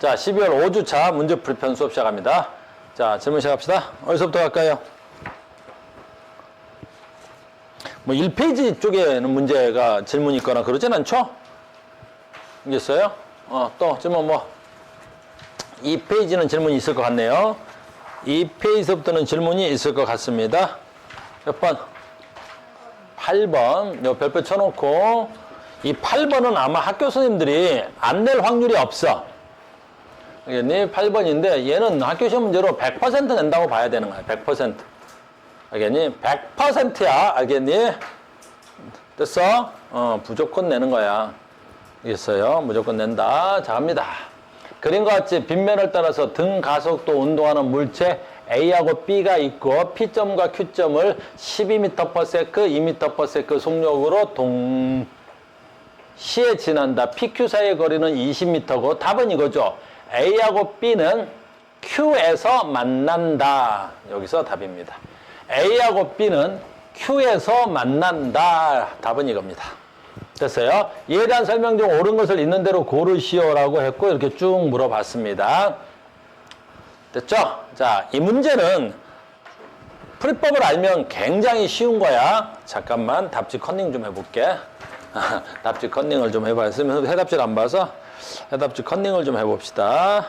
자, 12월 5주차 문제풀이 편 수업 시작합니다. 자, 질문 시작합시다. 어디서부터 갈까요? 뭐 1페이지 쪽에는 문제가 질문이 있거나 그러진 않죠? 알겠어요? 또 질문 뭐 2페이지는 질문이 있을 것 같네요. 2페이지부터는 질문이 있을 것 같습니다. 몇 번? 8번. 요 별표 쳐놓고 이 8번은 아마 학교 선생님들이 안 낼 확률이 없어. 알겠니? 8번인데 얘는 학교 시험 문제로 100% 낸다고 봐야 되는 거야. 100%. 알겠니? 100%야. 알겠니? 됐어? 무조건 내는 거야. 알겠어요? 무조건 낸다. 자, 갑니다. 그림과 같이 빗면을 따라서 등 가속도 운동하는 물체 A하고 B가 있고 P점과 Q점을 12m/s, 2m/s 속력으로 동시에 지난다. PQ 사이의 거리는 20m고 답은 이거죠. A하고 B는 Q에서 만난다. 여기서 답입니다. A하고 B는 Q에서 만난다. 답은 이겁니다. 됐어요? 이에 대한 설명 중 옳은 것을 있는 대로 고르시오라고 했고 이렇게 쭉 물어봤습니다. 됐죠? 자, 이 문제는 풀이법을 알면 굉장히 쉬운 거야. 잠깐만 답지 컨닝 좀 해볼게. 답지 컨닝을 좀 해봐야 쓰면 해답지를 안 봐서 해답지 컨닝을 좀 해봅시다.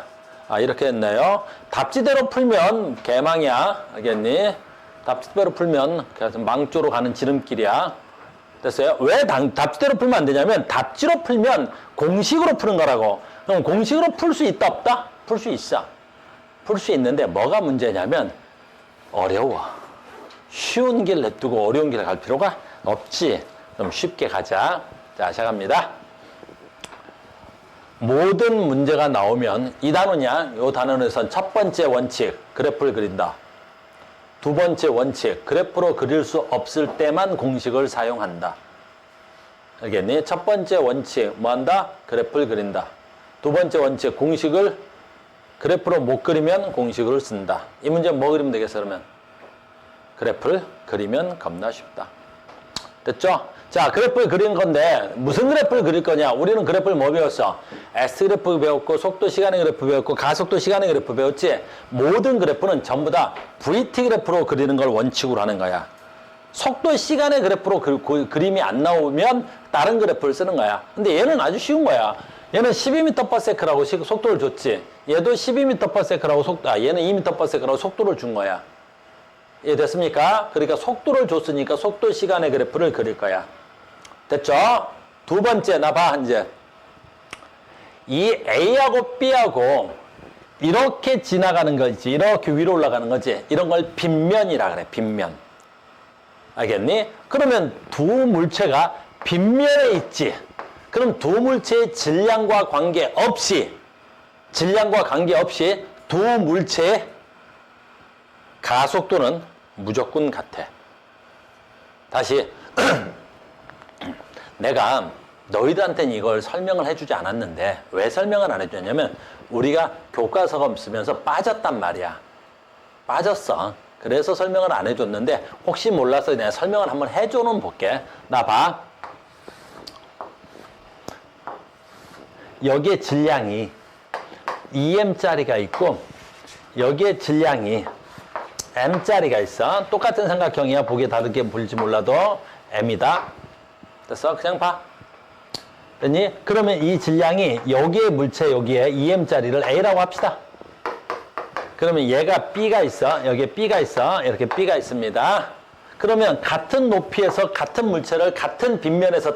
이렇게 했네요. 답지대로 풀면 개망이야. 알겠니? 답지대로 풀면 망조로 가는 지름길이야. 됐어요? 왜 답지대로 풀면 안 되냐면 답지로 풀면 공식으로 푸는 거라고. 그럼 공식으로 풀 수 있다 없다? 풀 수 있어. 풀 수 있는데 뭐가 문제냐면 어려워. 쉬운 길 냅두고 어려운 길 갈 필요가 없지. 그럼 쉽게 가자. 자, 시작합니다. 모든 문제가 나오면 이 단어냐? 이 단어에선 첫 번째 원칙, 그래프를 그린다. 두 번째 원칙, 그래프로 그릴 수 없을 때만 공식을 사용한다. 알겠니? 첫 번째 원칙, 뭐 한다? 그래프를 그린다. 두 번째 원칙, 공식을 그래프로 못 그리면 공식을 쓴다. 이 문제는 뭐 그리면 되겠어, 그러면? 그래프를 그리면 겁나 쉽다. 됐죠? 자, 그래프를 그린 건데 무슨 그래프를 그릴 거냐? 우리는 그래프를 뭐 배웠어? S그래프 배웠고 속도 시간의 그래프 배웠고 가속도 시간의 그래프 배웠지? 모든 그래프는 전부 다 VT 그래프로 그리는 걸 원칙으로 하는 거야. 속도 시간의 그래프로 그림이 안 나오면 다른 그래프를 쓰는 거야. 근데 얘는 아주 쉬운 거야. 얘는 12m/s라고 속도를 줬지. 얘도 12m/s라고 얘는 2m/s라고 속도를 준 거야. 이해됐습니까? 그러니까 속도를 줬으니까 속도 시간의 그래프를 그릴 거야. 됐죠? 두 번째, 나 봐, 이제. 이 A하고 B하고 이렇게 지나가는 거지. 이렇게 위로 올라가는 거지. 이런 걸 빗면이라 그래, 빗면. 알겠니? 그러면 두 물체가 빗면에 있지. 그럼 두 물체의 질량과 관계없이 두 물체의 가속도는 무조건 같아. 다시 내가 너희들한테는 이걸 설명을 해주지 않았는데 왜 설명을 안 해줬냐면 우리가 교과서가 쓰면서 빠졌단 말이야. 빠졌어. 그래서 설명을 안 해줬는데 혹시 몰라서 내가 설명을 한번 해줘는 볼게. 나 봐. 여기에 질량이 2m짜리가 있고 여기에 질량이 m짜리가 있어. 똑같은 삼각형이야. 보기에 다르게 보일지 몰라도 m이다. 됐어? 그냥 봐. 됐니? 그러면 이 질량이 여기에 물체 여기에 2m짜리를 A라고 합시다. 그러면 얘가 B가 있어. 여기에 B가 있어. 이렇게 B가 있습니다. 그러면 같은 높이에서 같은 물체를 같은 빗면에서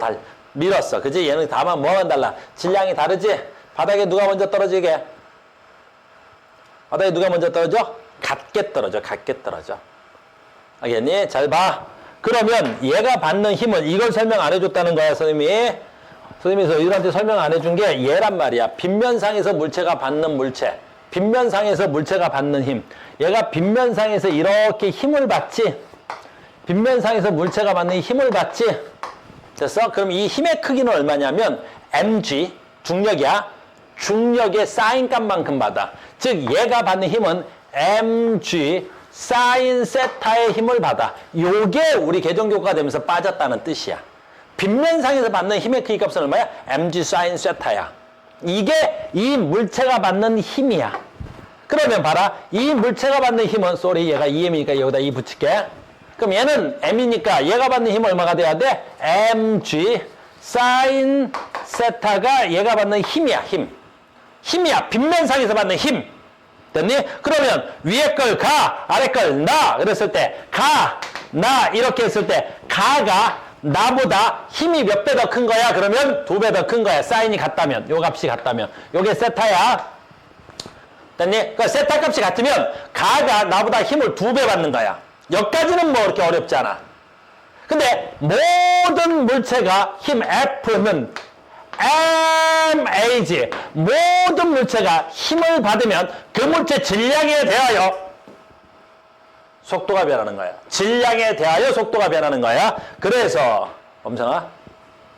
밀었어. 그지? 얘는 다만 뭐가 달라? 질량이 다르지? 바닥에 누가 먼저 떨어지게? 바닥에 누가 먼저 떨어져? 같게 떨어져. 알겠니? 잘 봐. 그러면 얘가 받는 힘은 이걸 설명 안 해줬다는 거야, 선생님이. 선생님이 너희들한테 설명 안 해준 게 얘란 말이야. 빗면상에서 물체가 받는 물체. 빗면상에서 물체가 받는 힘. 얘가 빗면상에서 이렇게 힘을 받지? 빗면상에서 물체가 받는 힘을 받지? 됐어? 그럼 이 힘의 크기는 얼마냐면 mg, 중력이야. 중력의 사인 값만큼 받아. 즉 얘가 받는 힘은 mg 사인 세타의 힘을 받아. 요게 우리 계정교과가 되면서 빠졌다는 뜻이야. 빗면상에서 받는 힘의 크기 값은 얼마야? mg 사인 세타야. 이게 이 물체가 받는 힘이야. 그러면 봐라. 이 물체가 받는 힘은, 얘가 EM이니까 여기다 E 붙일게. 그럼 얘는 M이니까 얘가 받는 힘은 얼마가 돼야 돼? mg sin 세타가 얘가 받는 힘이야, 힘. 힘이야. 빗면상에서 받는 힘. 됐니? 그러면 위에 걸 가, 아래 걸 나. 그랬을 때 가, 나 이렇게 했을 때 가가 나보다 힘이 몇 배 더 큰 거야? 그러면 2배 더 큰 거야. 사인이 같다면, 요 값이 같다면. 요게 세타야. 됐니? 그 세타 값이 같으면 가가 나보다 힘을 2배 받는 거야. 여기까지는 뭐 그렇게 어렵지 않아. 근데 모든 물체가 힘 F는 mAg, 모든 물체가 힘을 받으면 그 물체 질량에 대하여 속도가 변하는 거야. 질량에 대하여 속도가 변하는 거야. 그래서 엄성아,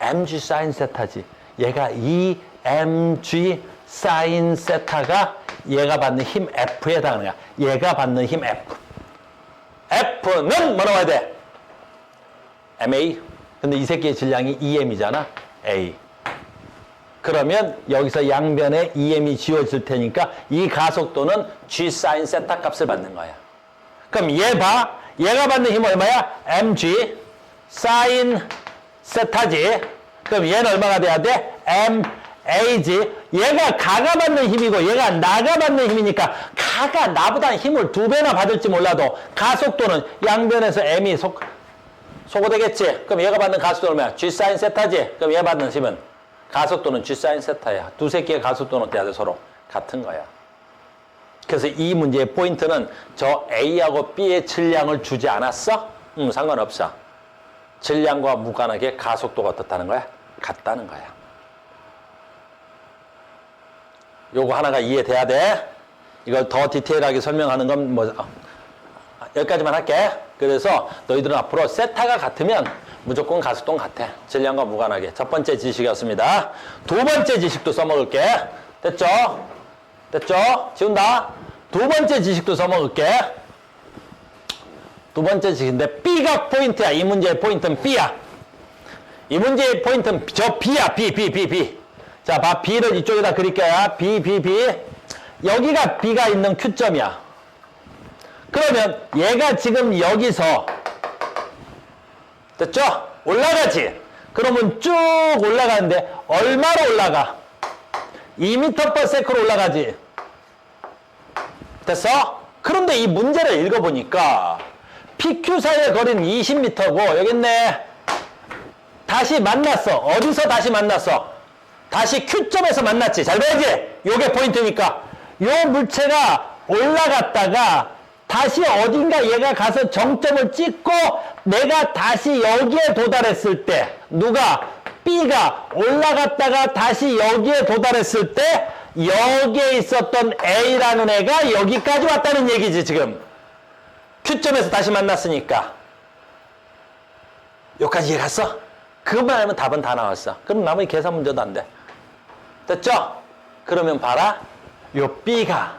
mg sin 세타지. 얘가 이 mg sin 세타가 얘가 받는 힘 F에 해당하는 거야. 얘가 받는 힘 F. F는 뭐라고 해야 돼? ma. 근데 이 새끼의 질량이 EM이잖아. A. 그러면 여기서 양변에 EM이 지워질 테니까 이 가속도는 G sin 세타 값을 받는 거야. 그럼 얘 봐. 얘가 받는 힘 얼마야? mg sin 세타지. 그럼 얘는 얼마가 돼야 돼? mAg. 얘가 가가 받는 힘이고 얘가 나가 받는 힘이니까 가가 나보다 힘을 2배나 받을지 몰라도 가속도는 양변에서 m이 소거되겠지. 그럼 얘가 받는 가속도는 얼마야? G sin 세타지. 그럼 얘 받는 힘은 가속도는 G sin 세타야. 두 새끼의 가속도는 어때야 돼? 서로 같은 거야. 그래서 이 문제의 포인트는 저 A하고 B의 질량을 주지 않았어? 상관없어. 질량과 무관하게 가속도가 어떻다는 거야? 같다는 거야. 요거 하나가 이해돼야 돼. 이걸 더 디테일하게 설명하는 건 뭐, 여기까지만 할게. 그래서 너희들은 앞으로 세타가 같으면 무조건 가속도는 같아. 질량과 무관하게. 첫 번째 지식이었습니다. 두 번째 지식도 써먹을게. 됐죠? 됐죠? 지운다. 두 번째 지식도 써먹을게. 두 번째 지식인데 B가 포인트야. 이 문제의 포인트는 B야. 이 문제의 포인트는 저 B야. B. 자, 봐. B를 이쪽에다 그릴게요. B. 여기가 B가 있는 Q점이야. 그러면 얘가 지금 여기서 됐죠? 올라가지? 그러면 쭉 올라가는데 얼마로 올라가? 2m/s로 올라가지? 됐어? 그런데 이 문제를 읽어보니까 PQ 사이의 거리는 20m고 여기 있네. 다시 만났어. 어디서 다시 만났어? 다시 Q점에서 만났지. 잘 봐야지. 요게 포인트니까. 요 물체가 올라갔다가 다시 어딘가 얘가 가서 정점을 찍고 내가 다시 여기에 도달했을 때 누가? B가 올라갔다가 다시 여기에 도달했을 때 여기에 있었던 A라는 애가 여기까지 왔다는 얘기지 지금. Q점에서 다시 만났으니까. 여기까지 이해 갔어? 그것만 알면 답은 다 나왔어. 그럼 나머지 계산 문제도 안 돼. 됐죠? 그러면 봐라. 요 B가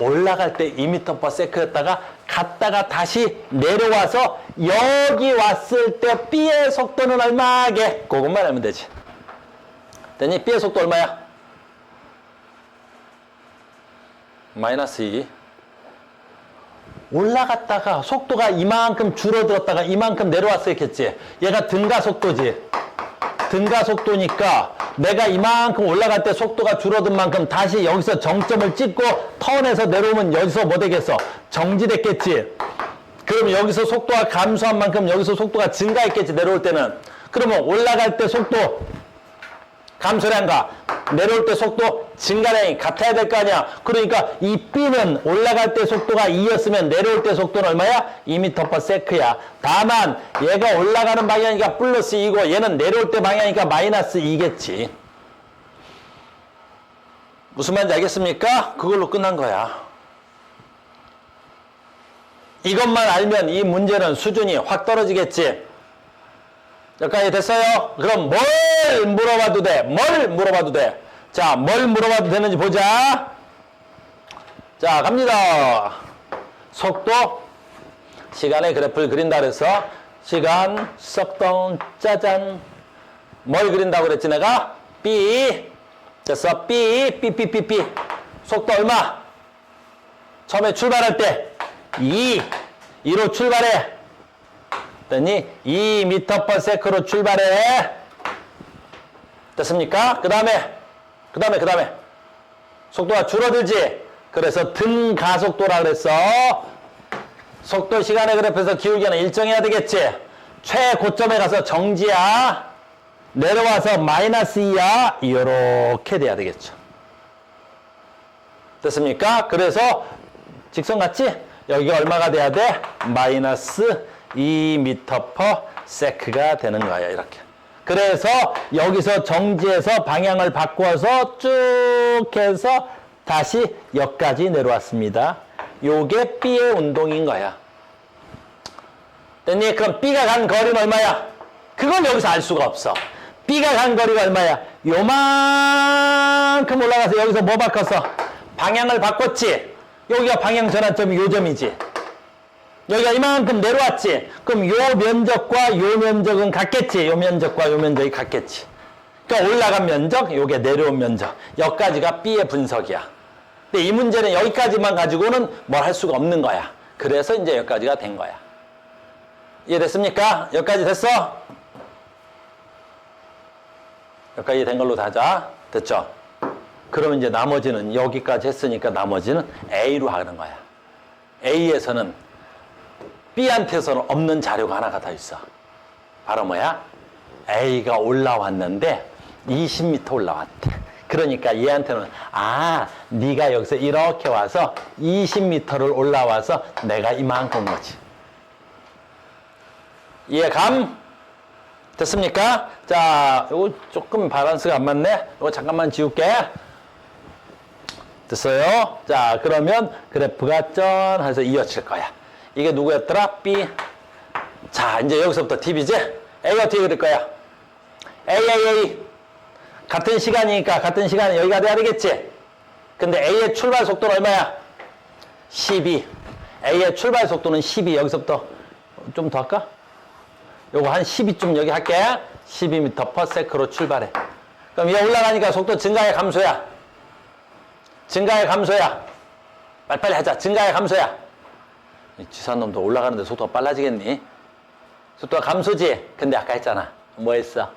올라갈 때 2m/s였다가 갔다가 다시 내려와서 여기 왔을 때 B의 속도는 얼마게? 그것만 알면 되지. 됐니? B의 속도 얼마야? -2. 올라갔다가 속도가 이만큼 줄어들었다가 이만큼 내려왔었겠지. 얘가 등가속도지. 등가속도니까 내가 이만큼 올라갈 때 속도가 줄어든 만큼 다시 여기서 정점을 찍고 턴에서 내려오면 여기서 뭐 되겠어? 정지됐겠지. 그럼 여기서 속도가 감소한 만큼 여기서 속도가 증가했겠지. 내려올 때는. 그러면 올라갈 때 속도 감소량과 내려올 때 속도 증가량이 같아야 될 거 아니야. 그러니까 이 B는 올라갈 때 속도가 2였으면 내려올 때 속도는 얼마야? 2m/s야. 다만 얘가 올라가는 방향이니까 플러스 2고 얘는 내려올 때 방향이니까 마이너스 2겠지. 무슨 말인지 알겠습니까? 그걸로 끝난 거야. 이것만 알면 이 문제는 수준이 확 떨어지겠지. 여기까지 됐어요? 그럼 뭘 물어봐도 돼? 뭘 물어봐도 돼? 자, 뭘 물어봐도 되는지 보자. 자, 갑니다. 속도, 시간의 그래프를 그린다 그래서 시간, 속도, 짜잔. 뭘 그린다고 그랬지 내가? B, 됐어. B. 속도 얼마? 처음에 출발할 때 2로 출발해. 됐니? 2m/s로 출발해. 됐습니까? 그 다음에 속도가 줄어들지. 그래서 등가속도라 그랬어. 속도 시간의 그래프에서 기울기는 일정해야 되겠지. 최고점에 가서 정지야. 내려와서 -2야. 이렇게 돼야 되겠죠. 됐습니까? 그래서 직선 같지? 여기가 얼마가 돼야 돼? -2m/s가 되는 거야. 이렇게. 그래서 여기서 정지해서 방향을 바꿔서 쭉 해서 다시 여기까지 내려왔습니다. 요게 B의 운동인 거야. 됐니? 그럼 B가 간 거리는 얼마야? 그걸 여기서 알 수가 없어. B가 간 거리가 얼마야? 요만큼 올라가서 여기서 뭐 바꿨어? 방향을 바꿨지? 여기가 방향 전환점이 요 점이지? 여기가 이만큼 내려왔지? 그럼 요 면적과 요 면적은 같겠지? 요 면적과 요 면적이 같겠지? 그러니까 올라간 면적, 요게 내려온 면적. 여기까지가 B의 분석이야. 근데 이 문제는 여기까지만 가지고는 뭘 할 수가 없는 거야. 그래서 이제 여기까지가 된 거야. 이해됐습니까? 여기까지 됐어? 여기까지 된 걸로 하자. 됐죠? 그러면 이제 나머지는 여기까지 했으니까 나머지는 A로 하는 거야. A에서는 B한테서는 없는 자료가 하나가 더 있어. 바로 뭐야? A가 올라왔는데 20m 올라왔대. 그러니까 얘한테는 네가 여기서 이렇게 와서 20m를 올라와서 내가 이만큼 거지. 이해감? 됐습니까? 자, 이거 조금 밸런스가 안 맞네. 이거 잠깐만 지울게. 됐어요? 자, 그러면 그래프가 짠 해서 이어질 거야. 이게 누구였더라? B. 자, 이제 여기서부터 팁이지? A가 어떻게 그릴 거야? A. 같은 시간이니까 같은 시간에 여기가 돼야 되겠지? 근데 A의 출발 속도는 얼마야? 12. A의 출발 속도는 12. 여기서부터 좀 더 할까? 요거 한 12쯤 여기 할게. 12m/s로 출발해. 그럼 얘 올라가니까 속도 증가야, 감소야? 증가야, 감소야? 빨리빨리 하자. 증가야, 감소야? 이 지산 놈도 올라가는데 속도가 빨라지겠니? 속도가 감소지? 근데 아까 했잖아. 뭐 했어?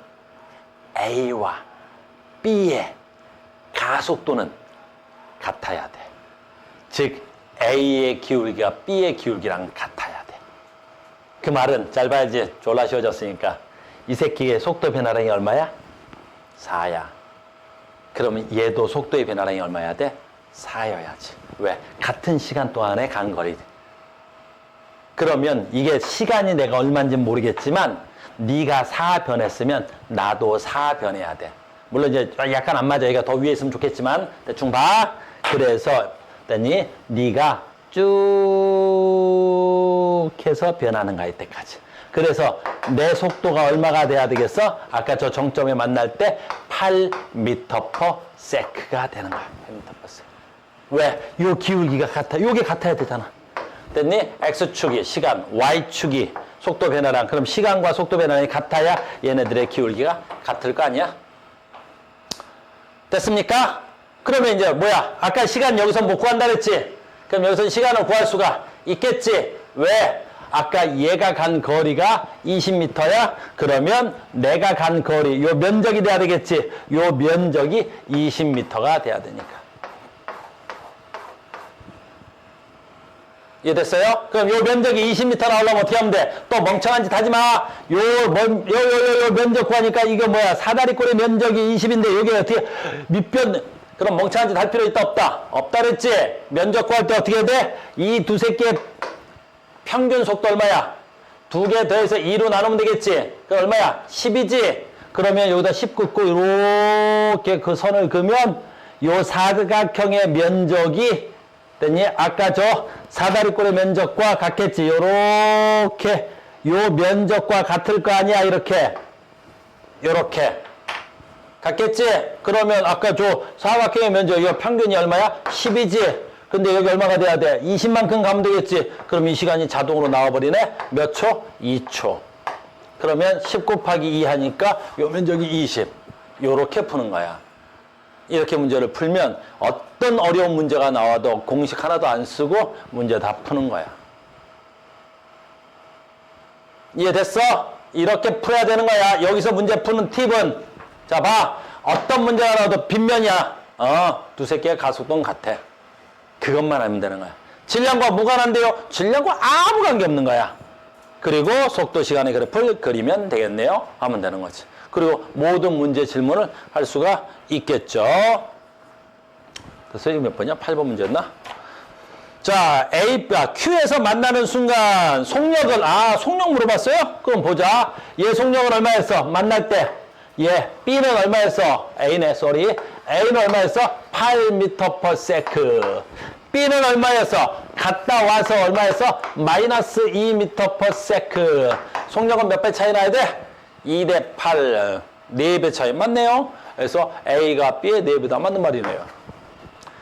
A와 B의 가속도는 같아야 돼. 즉, A의 기울기가 B의 기울기랑 같아야 돼. 그 말은 잘 봐야지. 졸라 쉬워졌으니까. 이 새끼의 속도 변화량이 얼마야? 4야. 그러면 얘도 속도의 변화량이 얼마야 돼? 4여야지. 왜? 같은 시간 동안에 간 거리. 그러면 이게 시간이 내가 얼마인지 모르겠지만 네가 4 변했으면 나도 4 변해야 돼. 물론 이제 약간 안 맞아. 얘가 더 위에 있으면 좋겠지만 대충 봐. 그래서 했더니 네가 쭉 해서 변하는 거야, 이때까지. 그래서 내 속도가 얼마가 돼야 되겠어? 아까 저 정점에 만날 때 8m/s가 되는 거야. 8m/s. 왜? 요 기울기가 같아. 요게 같아야 되잖아. 됐니? X축이 시간, Y축이 속도 변화량. 그럼 시간과 속도 변화량이 같아야 얘네들의 기울기가 같을 거 아니야? 됐습니까? 그러면 이제 뭐야? 아까 시간 여기서 못 구한다 그랬지? 그럼 여기서 시간을 구할 수가 있겠지? 왜? 아까 얘가 간 거리가 20m야? 그러면 내가 간 거리, 요 면적이 돼야 되겠지? 요 면적이 20m가 돼야 되니까. 이해됐어요? 그럼 요 면적이 20m 나오려면 어떻게 하면 돼? 또 멍청한 짓 하지 마. 요 면적 구하니까 이거 뭐야? 사다리꼴의 면적이 20인데 여기 어떻게 밑변, 그럼 멍청한 짓 할 필요 있다 없다? 없다 그랬지? 면적 구할 때 어떻게 해야 돼? 이 두세 개의 평균 속도 얼마야? 2개 더해서 2로 나누면 되겠지? 그 얼마야? 10이지? 그러면 여기다 10 긋고 이렇게 그 선을 그으면 요 사각형의 면적이 됐니? 아까 저 사다리꼴의 면적과 같겠지? 요렇게 요 면적과 같을 거 아니야? 이렇게 요렇게 같겠지? 그러면 아까 저 사각형의 면적 이 평균이 얼마야? 10이지? 근데 여기 얼마가 돼야 돼? 20만큼 가면 되겠지? 그럼 이 시간이 자동으로 나와버리네? 몇 초? 2초. 그러면 10 곱하기 2 하니까 요 면적이 20. 요렇게 푸는 거야. 이렇게 문제를 풀면 어떤 어려운 문제가 나와도 공식 하나도 안 쓰고 문제 다 푸는 거야. 이해됐어? 이렇게 풀어야 되는 거야. 여기서 문제 푸는 팁은 자 봐. 어떤 문제가 나와도 빗면이야. 두세 개의 가속도는 같아. 그것만 하면 되는 거야. 질량과 무관한데요. 질량과 아무 관계 없는 거야. 그리고 속도 시간의 그래프를 그리면 되겠네요. 하면 되는 거지. 그리고 모든 문제 질문을 할 수가 있겠죠. 그래서 이거 몇 번이야? 8번 문제였나? 자, Q에서 만나는 순간 속력은 속력 물어봤어요? 그럼 보자. 얘 속력은 얼마였어? 만날 때. 얘 B는 얼마였어? A네, 쏘리. A는 얼마였어? 8m/s. B는 얼마였어? 갔다 와서 얼마였어? -2m/s. 속력은 몇 배 차이 나야 돼? 2대 8. 4배 차이. 맞네요. 그래서 A가 B의 4배다. 맞는 말이네요.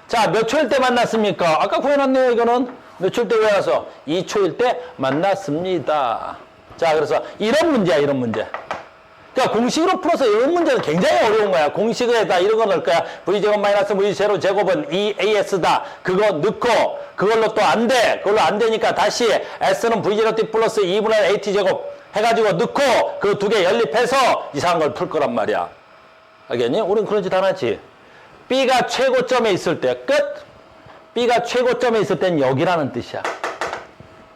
자, 몇 초일 때 만났습니까? 아까 구해놨네요, 이거는. 몇 초일 때 구해놔서? 2초일 때 만났습니다. 자, 그래서 이런 문제야, 이런 문제. 그러니까 공식으로 풀어서 이런 문제는 굉장히 어려운 거야. 공식에다 이런 거 넣을 거야. V제곱 마이너스 V0 제곱은 2AS다. 그거 넣고, 그걸로 또 안 돼. 그걸로 안 되니까 다시 S는 V0T 플러스 2분의 AT 제곱 해가지고 넣고, 그 두 개 연립해서 이상한 걸 풀 거란 말이야. 알겠니? 우린 그런 짓 안 하지. B가 최고점에 있을 때 끝. B가 최고점에 있을 땐 여기라는 뜻이야.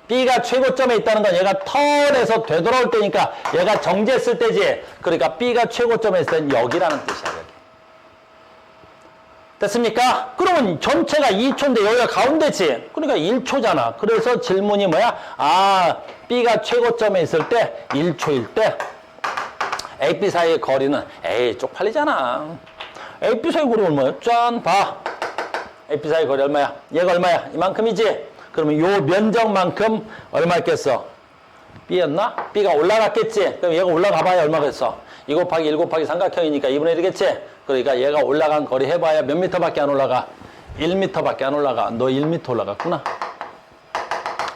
B가 최고점에 있다는 건 얘가 턴에서 되돌아올 때니까 얘가 정지했을 때지. 그러니까 B가 최고점에 있을 땐 여기라는 뜻이야. 여기. 됐습니까? 그러면 전체가 2초인데 여기가 가운데지. 그러니까 1초잖아. 그래서 질문이 뭐야? B가 최고점에 있을 때 1초일 때 AP 사이의 거리는 쪽팔리잖아. AP 사이 거리 얼마야? 짠, 봐. AP 사이 거리 얼마야? 얘가 얼마야? 이만큼이지? 그러면 요 면적만큼 얼마겠어? B였나? B가 올라갔겠지? 그럼 얘가 올라가 봐야 얼마겠어? 2 곱하기 1 곱하기 삼각형이니까 2분의 1이겠지? 그러니까 얘가 올라간 거리 해봐야 몇 미터밖에 안 올라가? 1미터밖에 안 올라가. 너 1미터 올라갔구나.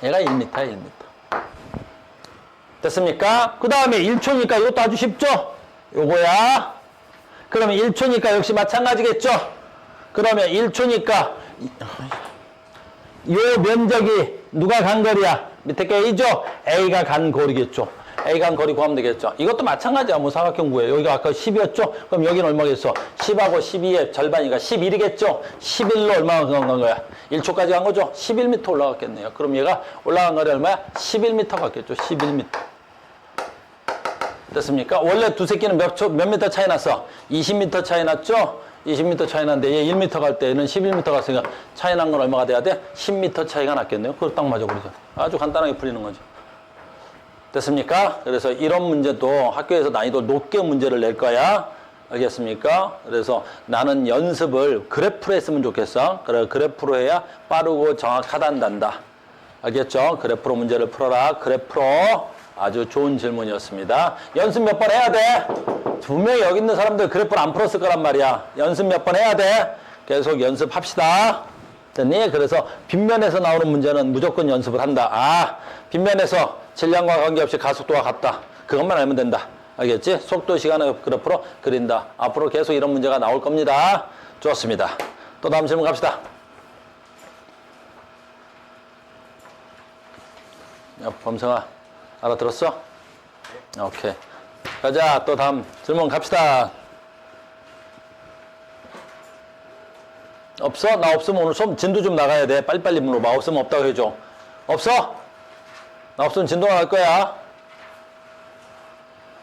얘가 1미터야, 1미터. 됐습니까? 그 다음에 1초니까 이것도 아주 쉽죠? 요거야. 그러면 1초니까 역시 마찬가지겠죠? 그러면 1초니까 요 면적이 누가 간 거리야? 밑에 게 A죠? A가 간 거리겠죠? A가 간 거리 구하면 되겠죠? 이것도 마찬가지야. 뭐 사각형 구해. 여기가 아까 10이었죠? 그럼 여기는 얼마겠어? 10하고 12의 절반이니까 11이겠죠? 11로 얼마나 간 거야? 1초까지 간 거죠? 11m 올라갔겠네요. 그럼 얘가 올라간 거리 얼마야? 11m 갔겠죠? 11m. 됐습니까? 원래 두 새끼는 몇 미터 차이 났어? 20m 차이 났죠? 20m 차이 났는데 얘 1m 갈 때는 11m 갔으니까 차이 난 건 얼마가 돼야 돼? 10m 차이가 났겠네요. 그거 딱 맞아버리죠. 아주 간단하게 풀리는 거죠. 됐습니까? 그래서 이런 문제도 학교에서 난이도 높게 문제를 낼 거야. 알겠습니까? 그래서 나는 연습을 그래프로 했으면 좋겠어. 그래, 그래프로 해야 빠르고 정확하단다. 알겠죠? 그래프로 문제를 풀어라. 그래프로. 아주 좋은 질문이었습니다. 연습 몇 번 해야 돼? 분명히 여기 있는 사람들 그래프를 안 풀었을 거란 말이야. 연습 몇 번 해야 돼? 계속 연습합시다. 됐니? 그래서 빗면에서 나오는 문제는 무조건 연습을 한다. 빗면에서 질량과 관계없이 가속도가 같다. 그것만 알면 된다. 알겠지? 속도, 시간의 그래프로 그린다. 앞으로 계속 이런 문제가 나올 겁니다. 좋습니다. 또 다음 질문 갑시다. 야, 범성아. 알아들었어? 오케이. 가자. 또 다음 질문 갑시다. 없어? 나 없으면 오늘 진도 좀 나가야 돼. 빨리빨리 물어봐. 없으면 없다고 해줘. 없어? 나 없으면 진도 나갈 거야.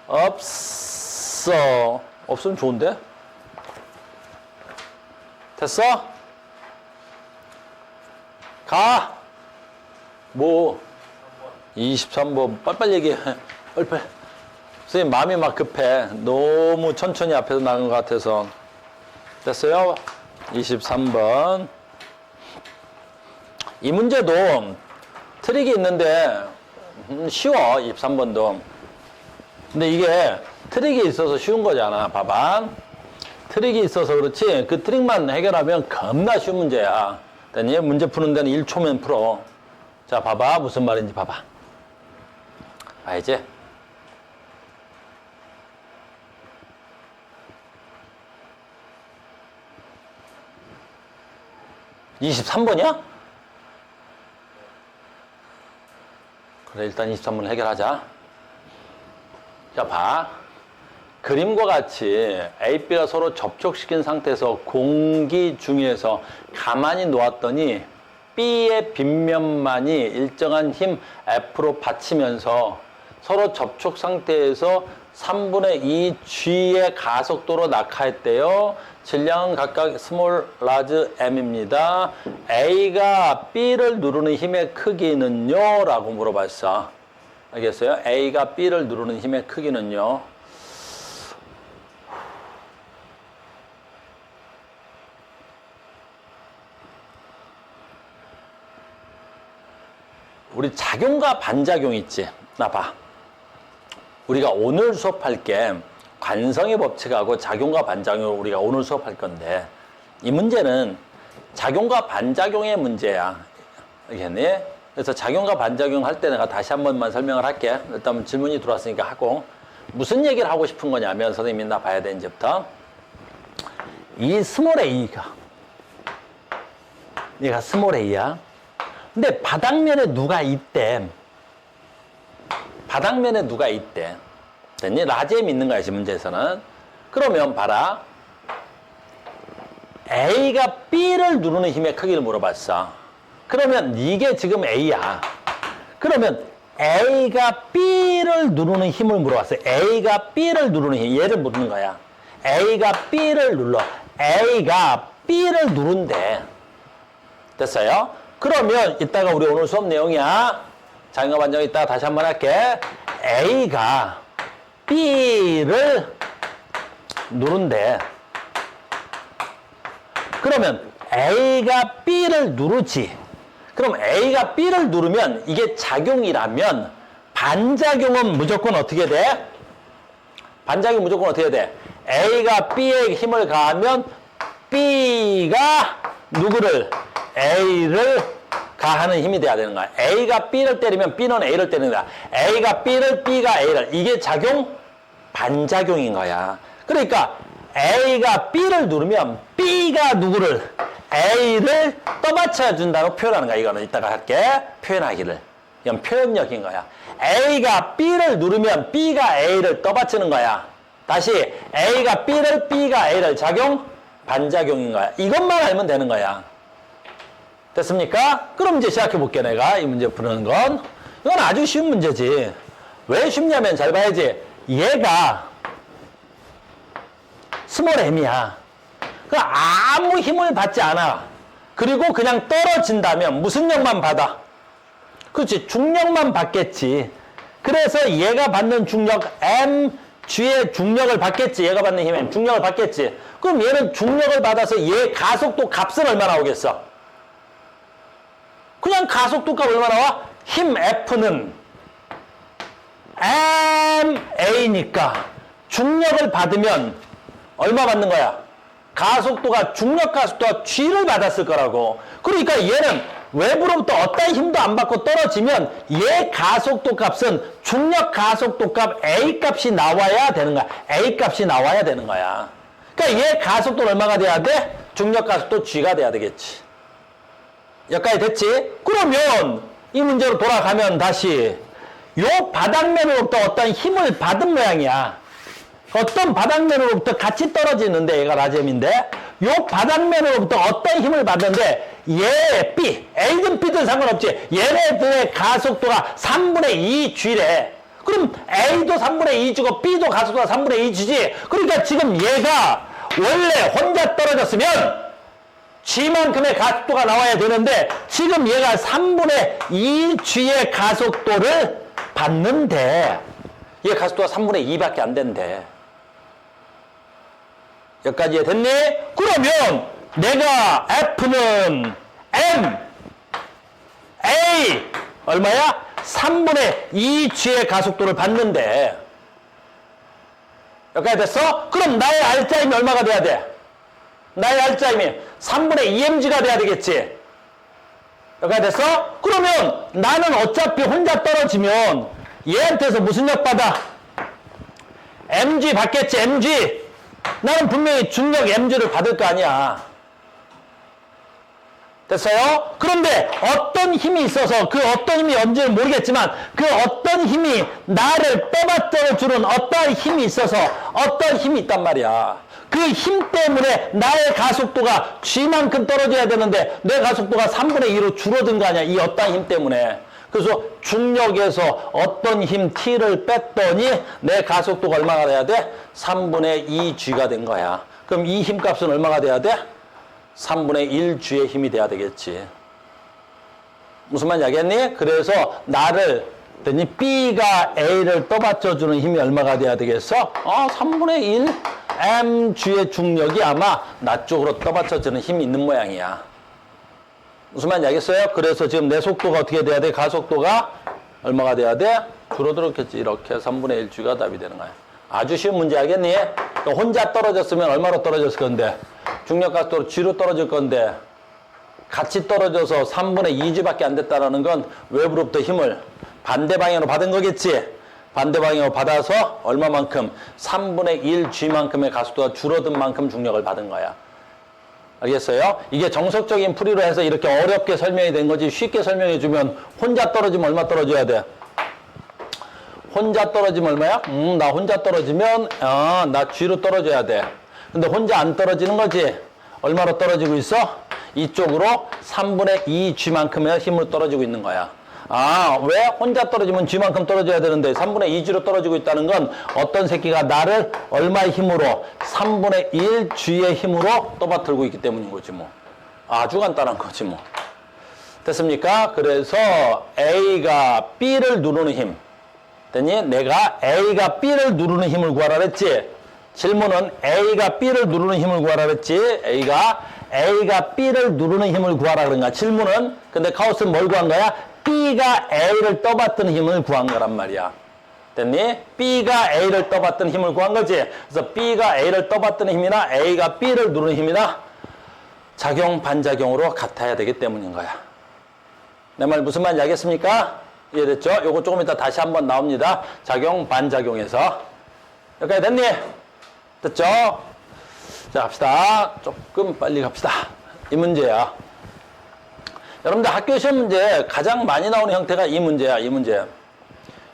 없어. 없으면 좋은데? 됐어? 가. 뭐? 23번. 빨리빨리 얘기해. 빨리빨리. 선생님 마음이 막 급해. 너무 천천히 앞에서 나간 것 같아서. 됐어요? 23번. 이 문제도 트릭이 있는데 쉬워. 23번도. 근데 이게 트릭이 있어서 쉬운 거잖아. 봐봐. 트릭이 있어서 그렇지 그 트릭만 해결하면 겁나 쉬운 문제야. 됐니? 문제 푸는 데는 1초면 풀어. 자, 봐봐. 무슨 말인지 봐봐. 알지? 23번이야? 그래, 일단 23번 해결하자. 자, 봐. 그림과 같이 A, B가 서로 접촉시킨 상태에서 공기 중에서 가만히 놓았더니 B의 빗면만이 일정한 힘 F로 받치면서 서로 접촉 상태에서 3분의 2 G의 가속도로 낙하했대요. 질량은 각각 스몰, 라즈, M입니다. A가 B를 누르는 힘의 크기는요? 라고 물어봤어. 알겠어요? A가 B를 누르는 힘의 크기는요? 우리 작용과 반작용 있지? 나 봐. 우리가 오늘 수업할 게 관성의 법칙하고 작용과 반작용을 우리가 오늘 수업할 건데 이 문제는 작용과 반작용의 문제야. 알겠니? 그래서 작용과 반작용 할 때 내가 다시 한 번만 설명을 할게. 일단 질문이 들어왔으니까 하고. 무슨 얘기를 하고 싶은 거냐면 선생님이 나 봐야 돼 이제부터. 이 스몰 a가 얘가 스몰 a야. 근데 바닥면에 누가 있대. 바닥면에 누가 있대. 됐니? 라지엠 있는 거야, 지금 문제에서는. 그러면 봐라. A가 B를 누르는 힘의 크기를 물어봤어. 그러면 이게 지금 A야. 그러면 A가 B를 누르는 힘을 물어봤어. A가 B를 누르는 힘. 얘를 묻는 거야. A가 B를 눌러. A가 B를 누른대. 됐어요? 그러면 이따가 우리 오늘 수업 내용이야. 작용과 반작용 이따가 다시 한번 할게. A가 B를 누른대. 그러면 A가 B를 누르지. 그럼 A가 B를 누르면 이게 작용이라면 반작용은 무조건 어떻게 돼? 반작용 무조건 어떻게 돼? A가 B에 힘을 가하면 B가 누구를? A를 가하는 힘이 돼야 되는 거야. A가 B를 때리면 B는 A를 때리는 거야. A가 B를, B가 A를. 이게 작용? 반작용인 거야. 그러니까 A가 B를 누르면 B가 누구를? A를 떠받쳐 준다고 표현하는 거야. 이거는 이따가 할게. 표현하기를. 이건 표현력인 거야. A가 B를 누르면 B가 A를 떠받치는 거야. 다시 A가 B를, B가 A를. 작용? 반작용인 거야. 이것만 알면 되는 거야. 됐습니까? 그럼 이제 시작해 볼게. 내가 이 문제 푸는 건. 이건 아주 쉬운 문제지. 왜 쉽냐면 잘 봐야지. 얘가 스몰 m이야. 아무 힘을 받지 않아. 그리고 그냥 떨어진다면 무슨 lực 만 받아? 그렇지. 중력만 받겠지. 그래서 얘가 받는 중력 m, g의 중력을 받겠지. 얘가 받는 힘 m, 중력을 받겠지. 그럼 얘는 중력을 받아서 얘 가속도 값은 얼마나 오겠어? 그냥 가속도 값 얼마나 나와? 힘 F는 ma니까 중력을 받으면 얼마 받는 거야? 가속도가 중력 가속도가 g를 받았을 거라고. 그러니까 얘는 외부로부터 어떤 힘도 안 받고 떨어지면 얘 가속도 값은 중력 가속도 값 A 값이 나와야 되는 거야. A 값이 나와야 되는 거야. 그러니까 얘 가속도는 얼마가 돼야 돼? 중력 가속도 g가 돼야 되겠지. 여기까지 됐지? 그러면 이 문제로 돌아가면 다시 요 바닥면으로부터 어떤 힘을 받은 모양이야. 어떤 바닥면으로부터 같이 떨어지는데 얘가 라잼인데 요 바닥면으로부터 어떤 힘을 받는데 얘 B, A든 B든 상관없지. 얘네들의 가속도가 3분의 2 G래. 그럼 A도 3분의 2 G고 B도 가속도가 3분의 2 G지. 그러니까 지금 얘가 원래 혼자 떨어졌으면 G만큼의 가속도가 나와야 되는데 지금 얘가 3분의 2G의 가속도를 받는데 얘 가속도가 3분의 2밖에 안 된대. 여기까지 됐니? 그러면 내가 F는 M, A 얼마야? 3분의 2G의 가속도를 받는데 여기까지 됐어? 그럼 나의 R자임이 얼마가 돼야 돼? 나의 R자임이 3분의 2mg가 돼야 되겠지. 여기까지 됐어? 그러면 나는 어차피 혼자 떨어지면 얘한테서 무슨 력 받아? mg 받겠지. mg. 나는 분명히 중력 mg를 받을 거 아니야. 됐어요? 그런데 어떤 힘이 있어서 그 어떤 힘이 뭔지는 모르겠지만 그 어떤 힘이 나를 떠받들어주는 어떤 힘이 있어서 어떤 힘이 있단 말이야. 그 힘 때문에 나의 가속도가 g만큼 떨어져야 되는데 내 가속도가 3분의 2로 줄어든 거 아니야. 이 어떤 힘 때문에. 그래서 중력에서 어떤 힘 t를 뺐더니 내 가속도가 얼마가 돼야 돼? 3분의 2g가 된 거야. 그럼 이 힘값은 얼마가 돼야 돼? 3분의 1g의 힘이 돼야 되겠지. 무슨 말인지 알겠니? 그래서 나를 B가 A를 떠받쳐주는 힘이 얼마가 돼야 되겠어? 3분의 1 mg의 중력이 아마 나 쪽으로 떠받쳐주는 힘이 있는 모양이야. 무슨 말인지 알겠어요? 그래서 지금 내 속도가 어떻게 돼야 돼? 가속도가 얼마가 돼야 돼? 줄어들었겠지. 이렇게 3분의 1g가 답이 되는 거야. 아주 쉬운 문제 알겠니? 혼자 떨어졌으면 얼마로 떨어졌을 건데? 중력 가속도로 g로 떨어질 건데 같이 떨어져서 3분의 2g밖에 안 됐다는 건 외부로부터 힘을 반대 방향으로 받은 거겠지? 반대 방향으로 받아서 얼마만큼? 3분의 1g만큼의 가속도가 줄어든 만큼 중력을 받은 거야. 알겠어요? 이게 정석적인 풀이로 해서 이렇게 어렵게 설명이 된 거지 쉽게 설명해 주면 혼자 떨어지면 얼마 떨어져야 돼? 혼자 떨어지면 얼마야? 나 혼자 떨어지면 나 g로 떨어져야 돼. 근데 혼자 안 떨어지는 거지? 얼마로 떨어지고 있어? 이쪽으로 3분의 2g만큼의 힘으로 떨어지고 있는 거야. 왜? 혼자 떨어지면 g만큼 떨어져야 되는데 3분의 2g로 떨어지고 있다는 건 어떤 새끼가 나를 얼마의 힘으로? 3분의 1g의 힘으로 떠받들고 있기 때문인 거지 뭐. 아주 간단한 거지 뭐. 됐습니까? 그래서 A가 B를 누르는 힘. 됐니? 내가 A가 B를 누르는 힘을 구하라 그랬지? 질문은 A가 B를 누르는 힘을 구하라 그랬지? A가 B를 누르는 힘을 구하라 그런 거야. 질문은 근데 카우스는 뭘 구한 거야? B가 A를 떠받드는 힘을 구한 거란 말이야. 됐니? B가 A를 떠받드는 힘을 구한 거지? 그래서 B가 A를 떠받드는 힘이나 A가 B를 누르는 힘이나 작용, 반작용으로 같아야 되기 때문인 거야. 내 말 무슨 말인지 알겠습니까? 이해됐죠? 요거 조금 이따 다시 한번 나옵니다. 작용, 반작용에서. 여기까지 됐니? 됐죠? 자, 갑시다. 조금 빨리 갑시다. 이 문제야. 여러분들 학교 시험 문제 가장 많이 나오는 형태가 이 문제야. 이 문제.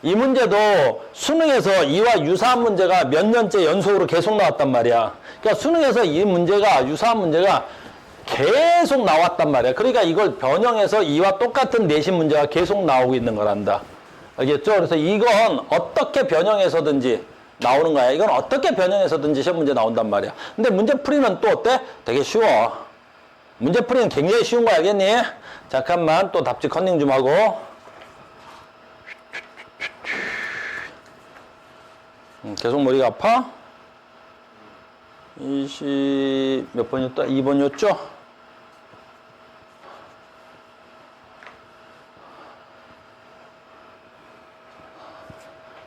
이 문제도 수능에서 이와 유사한 문제가 몇 년째 연속으로 계속 나왔단 말이야. 그러니까 수능에서 이 문제가 유사한 문제가 계속 나왔단 말이야. 그러니까 이걸 변형해서 이와 똑같은 내신 문제가 계속 나오고 있는 거란다. 알겠죠? 그래서 이건 어떻게 변형해서든지 나오는 거야. 이건 어떻게 변형해서든지 시험 문제 나온단 말이야. 근데 문제풀이는 또 어때? 되게 쉬워. 문제풀이는 굉장히 쉬운 거 알겠니? 잠깐만 또 답지 컨닝 좀 하고. 계속 머리가 아파? 20 몇 번이었다? 2번이었죠?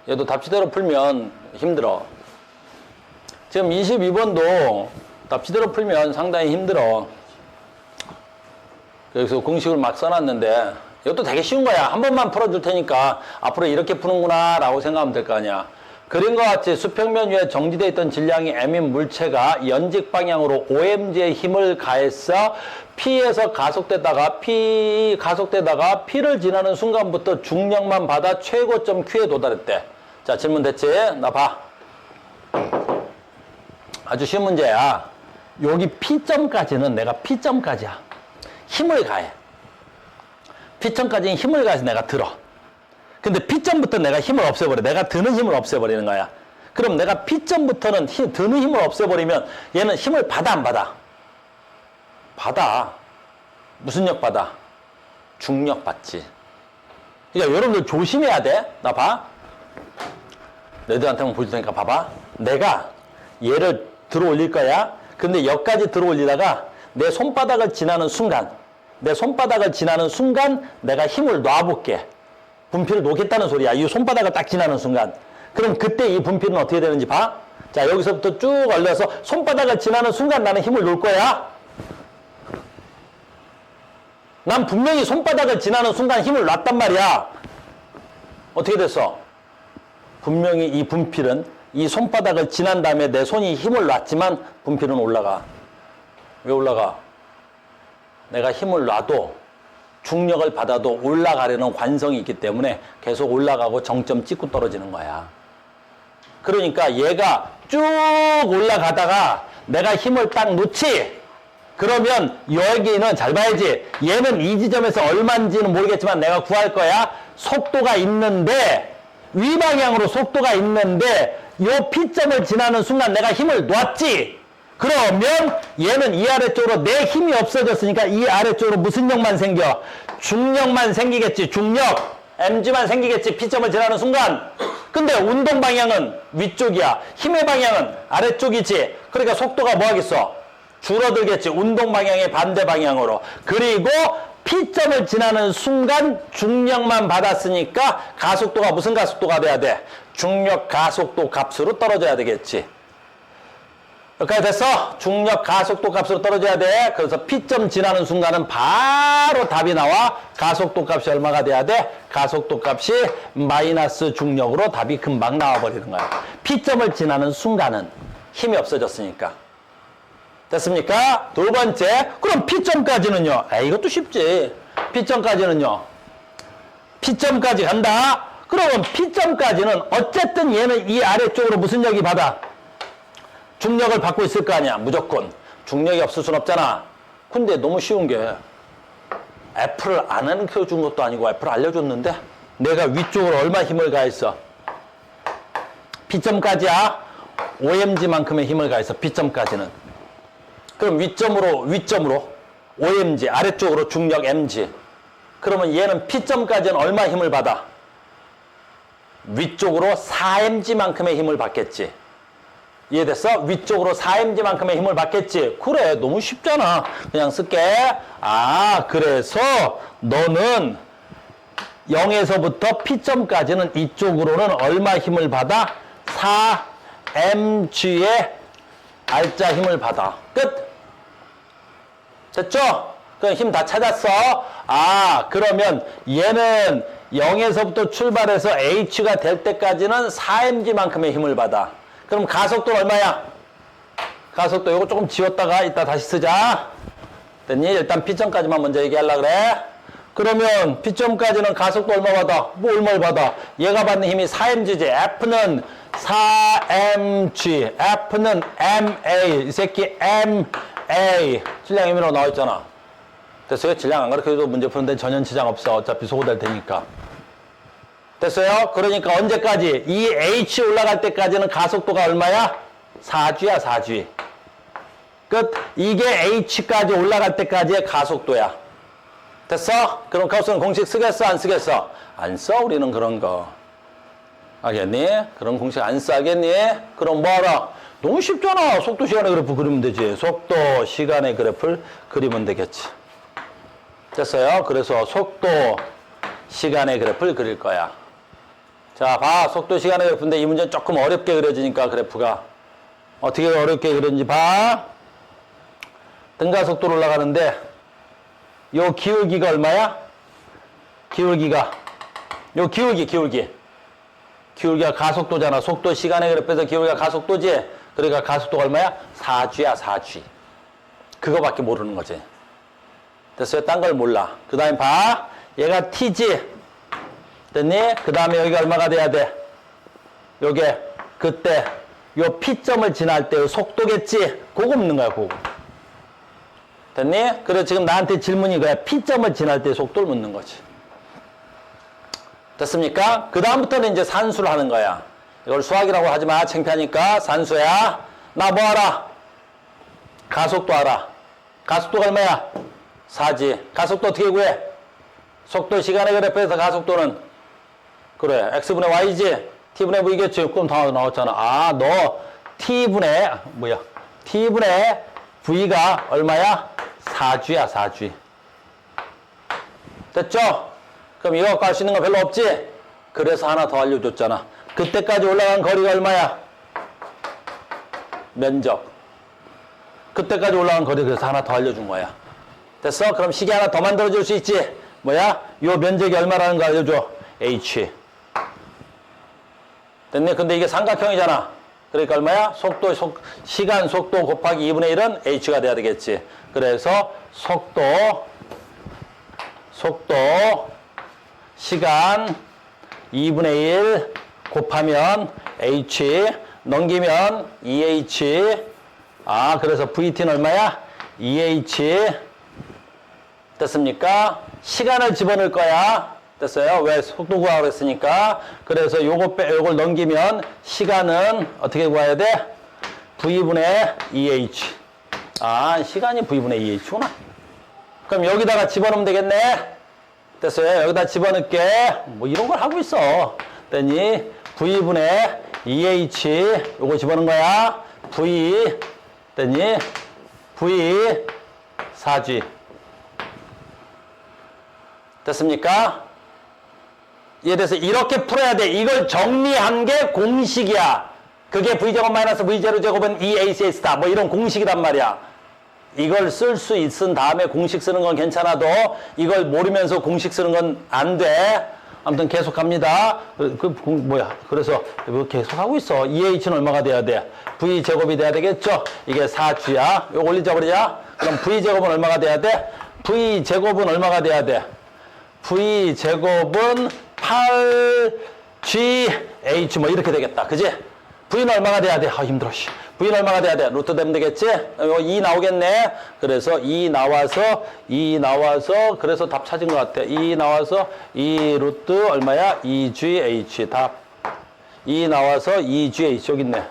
얘도 답지대로 풀면 힘들어. 지금 22번도 답지대로 풀면 상당히 힘들어. 그래서 공식을 막 써놨는데 이것도 되게 쉬운 거야. 한 번만 풀어줄 테니까 앞으로 이렇게 푸는구나 라고 생각하면 될 거 아니야. 그림과 같이 수평면 위에 정지되어 있던 질량이 m인 물체가 연직 방향으로 OMG의 힘을 가해서 P에서 가속되다가 P를 지나는 순간부터 중력만 받아 최고점 Q에 도달했대. 자, 질문 됐지? 나 봐. 아주 쉬운 문제야. 여기 P점까지는 내가 P점까지야. 힘을 가해. P점까지는 힘을 가해서 내가 들어. 근데 P점부터 내가 힘을 없애버려. 내가 드는 힘을 없애버리는 거야. 그럼 내가 P점부터는 드는 힘을 없애버리면 얘는 힘을 받아 안 받아? 받아. 무슨 력 받아? 중력 받지. 그러니까 여러분들 조심해야 돼. 나 봐. 너희들한테만 보여줄 테니까 봐봐. 내가 얘를 들어 올릴 거야. 근데 여기까지 들어 올리다가 내 손바닥을 지나는 순간 내가 힘을 놔볼게. 분필을 놓겠다는 소리야. 이 손바닥을 딱 지나는 순간. 그럼 그때 이 분필은 어떻게 되는지 봐. 자, 여기서부터 쭉 올려서 손바닥을 지나는 순간 나는 힘을 놓을 거야. 난 분명히 손바닥을 지나는 순간 힘을 놨단 말이야. 어떻게 됐어? 분명히 이 분필은 이 손바닥을 지난 다음에 내 손이 힘을 놨지만 분필은 올라가. 왜 올라가? 내가 힘을 놔도 중력을 받아도 올라가려는 관성이 있기 때문에 계속 올라가고 정점 찍고 떨어지는 거야. 그러니까 얘가 쭉 올라가다가 내가 힘을 딱 놓지. 그러면 여기는 잘 봐야지. 얘는 이 지점에서 얼마인지는 모르겠지만 내가 구할 거야. 속도가 있는데 위방향으로 속도가 있는데 요 P점을 지나는 순간 내가 힘을 놨지. 그러면 얘는 이 아래쪽으로 내 힘이 없어졌으니까 이 아래쪽으로 무슨力만 생겨? 중력만 생기겠지. 중력. mg만 생기겠지. P점을 지나는 순간. 근데 운동 방향은 위쪽이야. 힘의 방향은 아래쪽이지. 그러니까 속도가 뭐 하겠어? 줄어들겠지. 운동 방향의 반대 방향으로. 그리고 P점을 지나는 순간 중력만 받았으니까 가속도가 무슨 가속도가 돼야 돼? 중력 가속도 값으로 떨어져야 되겠지. 여기까지 됐어? 중력 가속도 값으로 떨어져야 돼. 그래서 P점 지나는 순간은 바로 답이 나와. 가속도 값이 얼마가 돼야 돼? 가속도 값이 마이너스 중력으로 답이 금방 나와버리는 거야. P점을 지나는 순간은 힘이 없어졌으니까. 됐습니까? 두 번째, 그럼 P점까지는요? 이것도 쉽지. P점까지는요? P점까지 간다. 그러면 P점까지는 어쨌든 얘는 이 아래쪽으로 무슨力받아? 중력을 받고 있을 거 아니야. 무조건. 중력이 없을 순 없잖아. 근데 너무 쉬운 게 F를 안 알려준 것도 아니고 F를 알려줬는데 내가 위쪽으로 얼마 힘을 가했어? P점까지야. OMG만큼의 힘을 가했어. P점까지는. 그럼 위점으로 OMG, 아래쪽으로 중력 MG. 그러면 얘는 P점까지는 얼마 힘을 받아? 위쪽으로 4mg만큼의 힘을 받겠지. 이해됐어? 위쪽으로 4mg만큼의 힘을 받겠지. 그래, 너무 쉽잖아. 그냥 쓸게. 그래서 너는 0에서부터 P점까지는 이쪽으로는 얼마 힘을 받아? 4mg의 알짜 힘을 받아. 끝. 됐죠? 그럼 힘 다 찾았어. 그러면 얘는 0에서부터 출발해서 H가 될 때까지는 4mg만큼의 힘을 받아. 그럼 가속도는 얼마야? 가속도 이거 조금 지웠다가 이따 다시 쓰자. 됐니? 일단 P점까지만 먼저 얘기하려고 그래. 그러면 P점까지는 가속도 얼마 받아? 뭐 얼마를 받아? 얘가 받는 힘이 4mg지. F는 4mg. F는 ma. 이 새끼 ma. 질량 힘이라고 나와있잖아. 됐어요? 질량 안 가르쳐도 문제 푸는 데는 전혀 지장 없어. 어차피 소거될 테니까. 됐어요? 그러니까 언제까지? 이 H 올라갈 때까지는 가속도가 얼마야? 4g야, 4g. 끝. 이게 H까지 올라갈 때까지의 가속도야. 됐어? 그럼 가우스는 공식 쓰겠어, 안 쓰겠어? 안 써, 우리는 그런 거. 알겠니? 그런 공식 안 써, 알겠니? 그럼 뭐하라? 너무 쉽잖아. 속도, 시간의 그래프 그리면 되지. 속도, 시간의 그래프를 그리면 되겠지. 됐어요? 그래서 속도, 시간의 그래프를 그릴 거야. 자, 봐. 속도, 시간의 그래프인데 이 문제는 조금 어렵게 그려지니까 그래프가. 어떻게 어렵게 그렸는지 봐. 등가속도로 올라가는데 요 기울기가 얼마야? 기울기가. 요 기울기가 가속도잖아. 속도, 시간의 그래프에서 기울기가 가속도지. 그러니까 가속도가 얼마야? 4g야, 4g. 그거밖에 모르는 거지. 됐어요? 딴 걸 몰라. 그 다음에 봐. 얘가 t지. 됐니? 그 다음에 여기가 얼마가 돼야 돼? 요게 그때 요 P점을 지날 때의 속도겠지? 그거 묻는 거야, 그거. 됐니? 그래서 지금 나한테 질문이 그래. P점을 지날 때의 속도를 묻는 거지. 됐습니까? 그 다음부터는 이제 산수를 하는 거야. 이걸 수학이라고 하지 마. 창피하니까. 산수야. 나 뭐 알아? 가속도 알아. 가속도가 얼마야? 4g. 가속도 어떻게 구해? 속도, 시간의 그래프에서 가속도는 그래. x분의 y지. t분의 v겠지. 그럼 다 나왔잖아. 너 t분의 v가 얼마야? 4g야, 4g. 됐죠? 그럼 이거 갖고 할 수 있는 거 별로 없지? 그래서 하나 더 알려줬잖아. 그때까지 올라간 거리가 얼마야? 면적. 그때까지 올라간 거리 그래서 하나 더 알려준 거야. 됐어? 그럼 식이 하나 더 만들어줄 수 있지? 뭐야? 요 면적이 얼마라는 거 알려줘. h. 됐네? 근데 이게 삼각형이잖아. 그러니까 얼마야? 시간 속도 곱하기 2분의 1은 h가 돼야 되겠지. 그래서 속도, 시간 2분의 1 곱하면 h, 넘기면 2h. 그래서 vt는 얼마야? 2h. 됐습니까? 시간을 집어넣을 거야. 됐어요? 왜 속도 구하라고 했으니까. 그래서 요걸 넘기면 시간은 어떻게 구해야 돼? v분의 2h. 시간이 v분의 2h구나. 그럼 여기다가 집어넣으면 되겠네. 됐어요? 여기다 집어넣을게. 뭐 이런 걸 하고 있어. 그랬더니 v분의 2h 요거 집어넣은 거야. v 그랬더니 v 4g. 됐습니까? 이해돼서 이렇게 풀어야 돼. 이걸 정리한 게 공식이야. 그게 v제곱 마이너스 v0 제곱은 2acs다. 뭐 이런 공식이란 말이야. 이걸 쓸 수 있은 다음에 공식 쓰는 건 괜찮아도 이걸 모르면서 공식 쓰는 건 안 돼. 아무튼 계속 갑니다. 그래서 계속 하고 있어. 2h는 얼마가 돼야 돼? v제곱이 돼야 되겠죠? 이게 4g야. 이거 올리자 버리자. 그럼 v제곱은 얼마가 돼야 돼? v제곱은 얼마가 돼야 돼? v제곱은 8gh 뭐 이렇게 되겠다. 그지? v는 얼마가 돼야 돼? 힘들어. v는 얼마가 돼야 돼? 루트 되면 되겠지? 2 나오겠네. 그래서 2 나와서 그래서 답 찾은 것 같아. 2 나와서 2 루트 얼마야? 2gh 답. 2 나와서 2gh 여기 있네.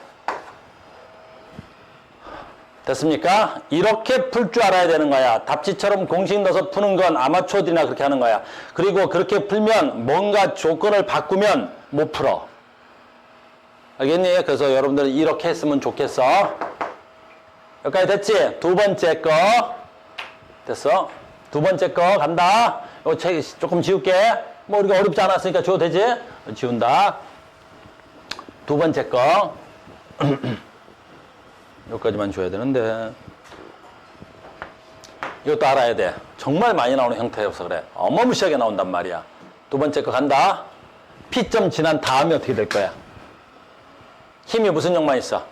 됐습니까? 이렇게 풀 줄 알아야 되는 거야. 답지처럼 공식 넣어서 푸는 건 아마추어들이나 그렇게 하는 거야. 그리고 그렇게 풀면 뭔가 조건을 바꾸면 못 풀어. 알겠니? 그래서 여러분들은 이렇게 했으면 좋겠어. 여기까지 됐지? 두 번째 거. 됐어? 두 번째 거 간다. 이거 책 조금 지울게. 뭐 우리가 어렵지 않았으니까 지워도 되지? 지운다. 두 번째 거. 여기까지만 줘야 되는데. 이것도 알아야 돼. 정말 많이 나오는 형태여서 그래. 어마무시하게 나온단 말이야. 두 번째 거 간다. P점 지난 다음에 어떻게 될 거야? 힘이 무슨 역만 있어?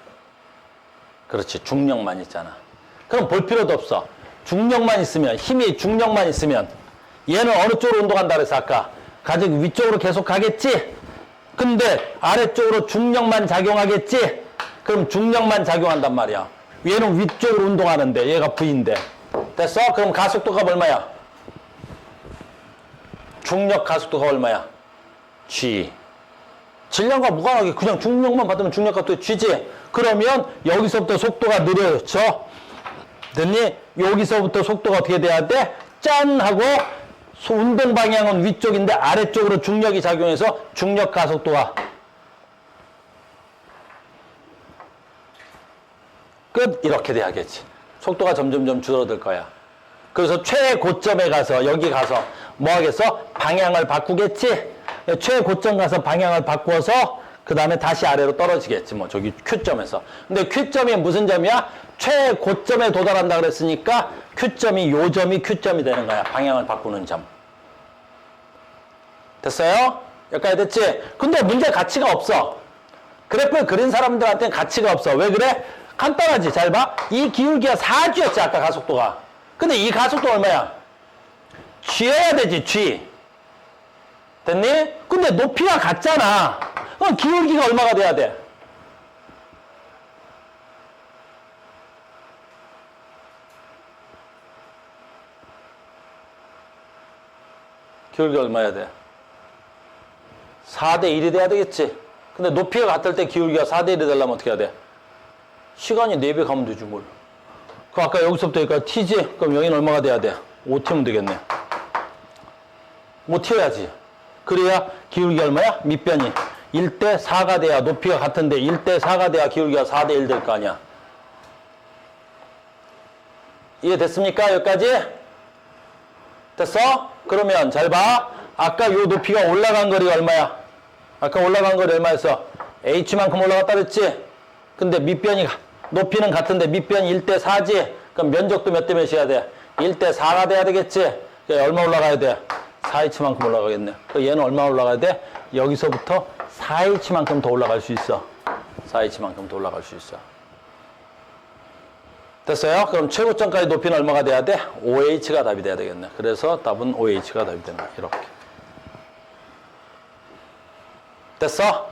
그렇지. 중력만 있잖아. 그럼 볼 필요도 없어. 중력만 있으면, 힘이 중력만 있으면 얘는 어느 쪽으로 운동한다 그래서 아까? 가직 위쪽으로 계속 가겠지? 근데 아래쪽으로 중력만 작용하겠지? 그럼 중력만 작용한단 말이야. 얘는 위쪽으로 운동하는데 얘가 V인데. 됐어? 그럼 가속도가 얼마야? 중력 가속도가 얼마야? G. 질량과 무관하게 그냥 중력만 받으면 중력 가속도 G지. 그러면 여기서부터 속도가 느려져. 됐니? 여기서부터 속도가 어떻게 돼야 돼? 짠! 하고 운동 방향은 위쪽인데 아래쪽으로 중력이 작용해서 중력 가속도가 끝. 이렇게 돼야겠지. 속도가 점점점 줄어들 거야. 그래서 최고점에 가서 여기 가서 뭐 하겠어? 방향을 바꾸겠지? 최고점 가서 방향을 바꾸어서 그 다음에 다시 아래로 떨어지겠지. 뭐 저기 Q점에서. 근데 Q점이 무슨 점이야? 최고점에 도달한다 그랬으니까 Q점이 요 점이 Q점이 되는 거야. 방향을 바꾸는 점. 됐어요? 여기까지 됐지? 근데 문제 가치가 없어. 그래프를 그린 사람들한테는 가치가 없어. 왜 그래? 간단하지. 잘 봐. 이 기울기가 4G였지 아까 가속도가. 근데 이 가속도 얼마야? G여야 되지. G. 됐니? 근데 높이가 같잖아. 그럼 기울기가 얼마가 돼야 돼? 기울기가 얼마야 돼? 4대 1이 돼야 되겠지. 근데 높이가 같을 때 기울기가 4대 1이 되려면 어떻게 해야 돼? 시간이 4배 가면 되지 뭘. 그럼 아까 여기서부터 여기까지 T지? 그럼 여기는 얼마가 돼야 돼? 5T면 되겠네. 5T여야지. 그래야 기울기가 얼마야? 밑변이 1대 4가 돼야 높이가 같은데 1대 4가 돼야 기울기가 4대 1 될 거 아니야. 이해됐습니까? 여기까지? 됐어? 그러면 잘 봐. 아까 요 높이가 올라간 거리가 얼마야? 아까 올라간 거리 얼마였어? H만큼 올라갔다 그랬지? 근데 밑변이 높이는 같은데 밑변이 1대 4지? 그럼 면적도 몇 대 몇이어야 돼? 1대 4가 돼야 되겠지? 얼마 올라가야 돼? 4h만큼 올라가겠네. 얘는 얼마 올라가야 돼? 여기서부터 4h만큼 더 올라갈 수 있어. 4h만큼 더 올라갈 수 있어. 됐어요? 그럼 최고점까지 높이는 얼마가 돼야 돼? 5h가 답이 돼야 되겠네. 그래서 답은 5h가 답이 되는 거야. 이렇게. 됐어?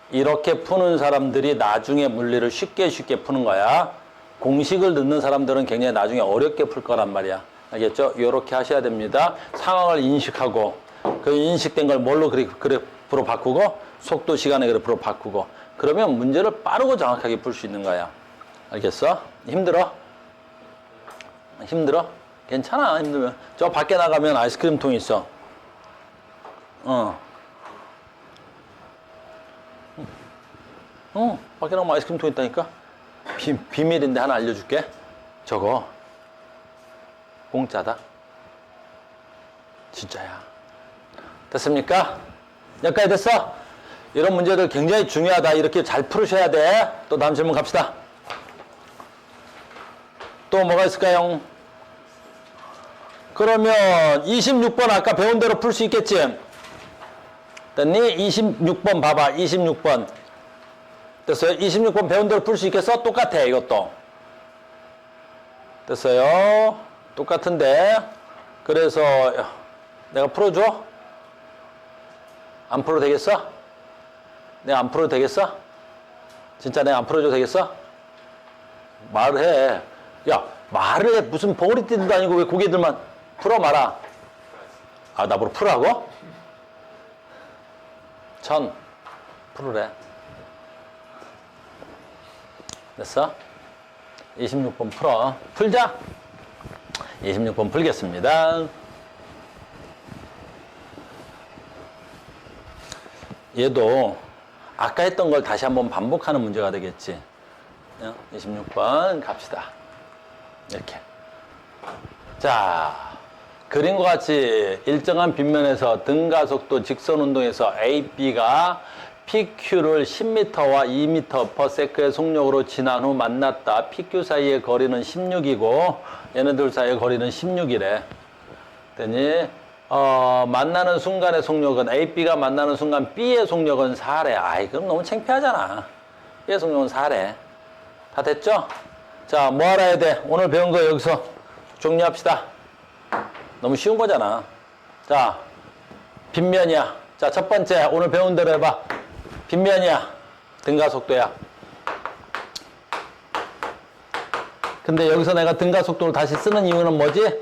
이렇게 푸는 사람들이 나중에 물리를 쉽게 푸는 거야. 공식을 듣는 사람들은 굉장히 나중에 어렵게 풀 거란 말이야. 알겠죠? 이렇게 하셔야 됩니다. 상황을 인식하고 그 인식된 걸 뭘로 그래프로 바꾸고 속도 시간의 그래프로 바꾸고 그러면 문제를 빠르고 정확하게 풀 수 있는 거야. 알겠어? 힘들어? 힘들어? 괜찮아. 힘들면 저 밖에 나가면 아이스크림 통이 있어. 밖에 나가면 아이스크림 통 있다니까? 비밀인데 하나 알려줄게. 저거 공짜다. 진짜야. 됐습니까? 여기까지 됐어? 이런 문제들 굉장히 중요하다. 이렇게 잘 풀으셔야 돼. 또 다음 질문 갑시다. 또 뭐가 있을까요? 그러면 26번 아까 배운 대로 풀 수 있겠지? 됐니? 26번 봐봐. 26번. 됐어요? 26번 배운 대로 풀 수 있겠어? 똑같아, 이것도. 됐어요? 똑같은데. 그래서 내가 풀어줘? 안 풀어도 되겠어? 내가 안 풀어도 되겠어? 진짜 내가 안 풀어줘도 되겠어? 말을 해. 야, 말을 해. 무슨 버거리 띠도 아니고 왜 고개들만 풀어 말아. 아, 나보고 풀라고? 풀으래. 됐어? 26번 풀어. 풀자. 26번 풀겠습니다. 얘도 아까 했던 걸 다시 한번 반복하는 문제가 되겠지. 26번 갑시다. 이렇게. 자, 그림과 같이 일정한 빗면에서 등가속도 직선운동에서 A, B가 PQ를 10m와 2m/s의 속력으로 지난 후 만났다. PQ 사이의 거리는 16이고 얘네들 사이의 거리는 16이래. 되니 만나는 순간의 속력은 A, B가 만나는 순간 B의 속력은 4래. 아이, 그럼 너무 창피하잖아. B의 속력은 4래. 다 됐죠? 자, 뭐 알아야 돼? 오늘 배운 거 여기서 정리합시다. 너무 쉬운 거잖아. 자, 빗면이야. 자, 첫 번째 오늘 배운 대로 해봐. 빗면이야. 등가속도야. 근데 여기서 내가 등가속도를 다시 쓰는 이유는 뭐지?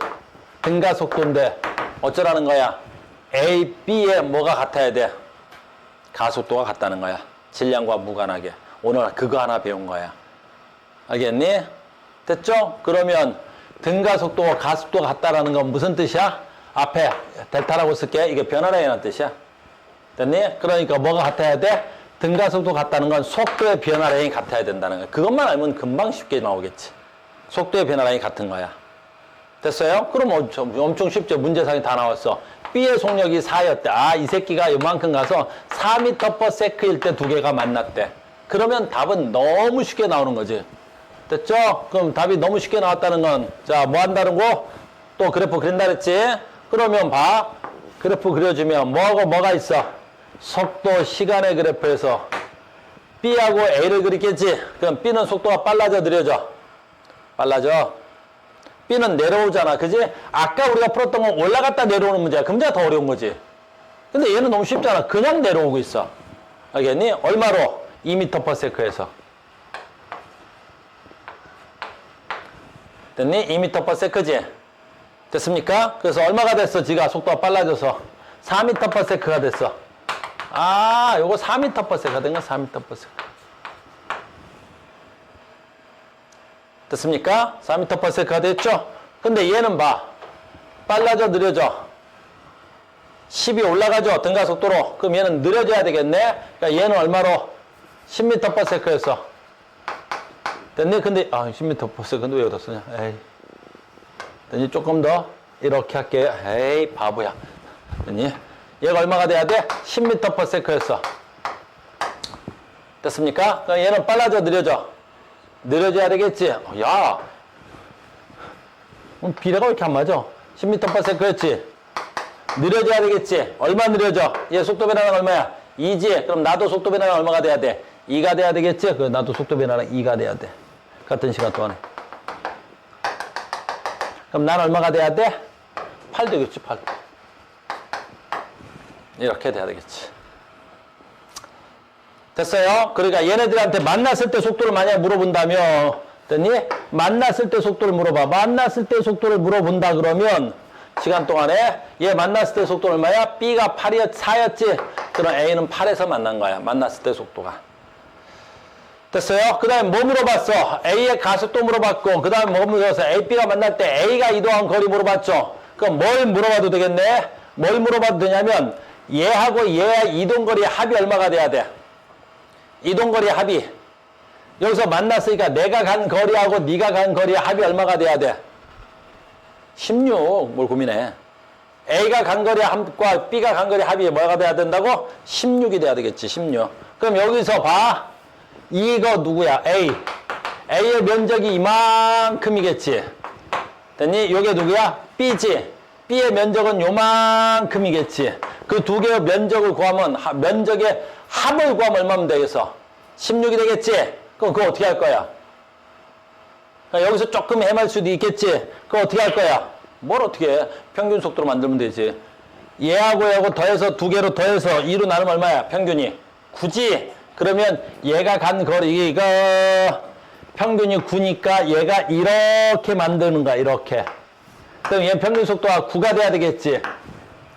등가속도인데 어쩌라는 거야? A, B에 뭐가 같아야 돼? 가속도가 같다는 거야. 질량과 무관하게. 오늘 그거 하나 배운 거야. 알겠니? 됐죠? 그러면 등가속도와 가속도가 같다라는 건 무슨 뜻이야? 앞에 델타라고 쓸게. 이게 변화량이라는 뜻이야. 됐니? 그러니까 뭐가 같아야 돼? 등가속도 같다는 건 속도의 변화량이 같아야 된다는 거야. 그것만 알면 금방 쉽게 나오겠지. 속도의 변화량이 같은 거야. 됐어요? 그럼 엄청 쉽죠. 문제상이 다 나왔어. B의 속력이 4였대. 아, 이 새끼가 요만큼 가서 4m/s일 때 두 개가 만났대. 그러면 답은 너무 쉽게 나오는 거지. 됐죠? 그럼 답이 너무 쉽게 나왔다는 건, 자, 뭐 한다는 거? 또 그래프 그린다 그랬지? 그러면 봐. 그래프 그려주면 뭐하고 뭐가 있어? 속도, 시간의 그래프에서 B하고 A를 그리겠지? 그럼 B는 속도가 빨라져, 느려져? 빨라져. B는 내려오잖아. 그지? 아까 우리가 풀었던 건 올라갔다 내려오는 문제야. 그 문제가 더 어려운 거지. 근데 얘는 너무 쉽잖아. 그냥 내려오고 있어. 알겠니? 얼마로? 2m/s에서. 됐니? 2m/s지? 됐습니까? 그래서 얼마가 됐어? 지가 속도가 빨라져서 4m/s가 됐어. 아, 요거 4m/s가 된 거 4m/s. 됐습니까? 4m/s가 됐죠? 근데 얘는 봐. 빨라져, 느려져? 10이 올라가죠? 등가속도로. 그럼 얘는 느려져야 되겠네? 그러니까 얘는 얼마로? 10m/s였어. 됐니? 근데, 10m/s. 근데 왜 여기다 쓰냐? 에이. 됐니? 조금 더 이렇게 할게요. 에이, 바보야. 됐니? 얘가 얼마가 돼야 돼? 10m/s였어. 됐습니까? 그럼 얘는 빨라져, 느려져? 느려져야 되겠지? 야! 비례가 왜 이렇게 안 맞아? 10m/s였지? 느려져야 되겠지? 얼마 느려져? 얘 속도 변화는 얼마야? 2지? 그럼 나도 속도 변화는 얼마가 돼야 돼? 2가 돼야 되겠지? 그 나도 속도 변화량 2가 돼야 돼. 같은 시간 동안에. 그럼 난 얼마가 돼야 돼? 8 되겠지, 8. 이렇게 돼야 되겠지. 됐어요? 그러니까 얘네들한테 만났을 때 속도를 만약에 물어본다면, 됐니? 만났을 때 속도를 물어봐. 만났을 때 속도를 물어본다 그러면, 시간 동안에 얘 만났을 때 속도 얼마야? B가 4였지? 그럼 A는 8에서 만난 거야. 만났을 때 속도가. 됐어요? 그 다음에 뭐 물어봤어? A의 가속도 물어봤고, 그 다음에 뭐 물어봤어? A, B가 만날 때 A가 이동한 거리 물어봤죠? 그럼 뭘 물어봐도 되겠네? 뭘 물어봐도 되냐면, 얘하고 얘의 이동거리의 합이 얼마가 돼야 돼? 이동거리의 합이. 여기서 만났으니까 내가 간 거리하고 네가 간 거리의 합이 얼마가 돼야 돼? 16. 뭘 고민해. A가 간 거리의 합과 B가 간 거리의 합이 뭐가 돼야 된다고? 16이 돼야 되겠지, 16. 그럼 여기서 봐. 이거 누구야? A. A의 면적이 이만큼이겠지. 됐니? 요게 누구야? B지. B의 면적은 요만큼이겠지. 그 두 개의 면적을 구하면, 면적의 합을 구하면 얼마면 되겠어? 16이 되겠지? 그럼 그거 어떻게 할 거야? 그러니까 여기서 조금 헤맬 수도 있겠지? 그거 어떻게 할 거야? 뭘 어떻게 해? 평균 속도로 만들면 되지. 얘하고 얘하고 더해서 두 개로 더해서 2로 나누면 얼마야? 평균이. 9지? 그러면 얘가 간 거리가 평균이 9니까 얘가 이렇게 만드는 거야. 이렇게. 그럼 얘 평균 속도가 9가 돼야 되겠지?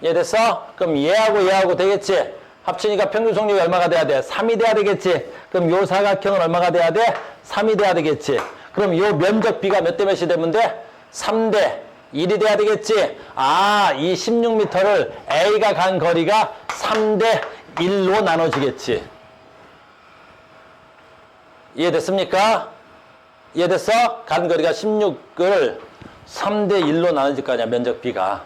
이해됐어? 그럼 얘하고 얘하고 되겠지? 합치니까 평균 속력이 얼마가 돼야 돼? 3이 돼야 되겠지? 그럼 요 사각형은 얼마가 돼야 돼? 3이 돼야 되겠지? 그럼 요 면적 B가 몇 대 몇이 되면 돼? 3대 1이 돼야 되겠지? 아, 이 16m를 A가 간 거리가 3대 1로 나눠지겠지? 이해됐습니까? 이해됐어? 간 거리가 16을 3대 1로 나눠질 거 아니야, 면적 B가.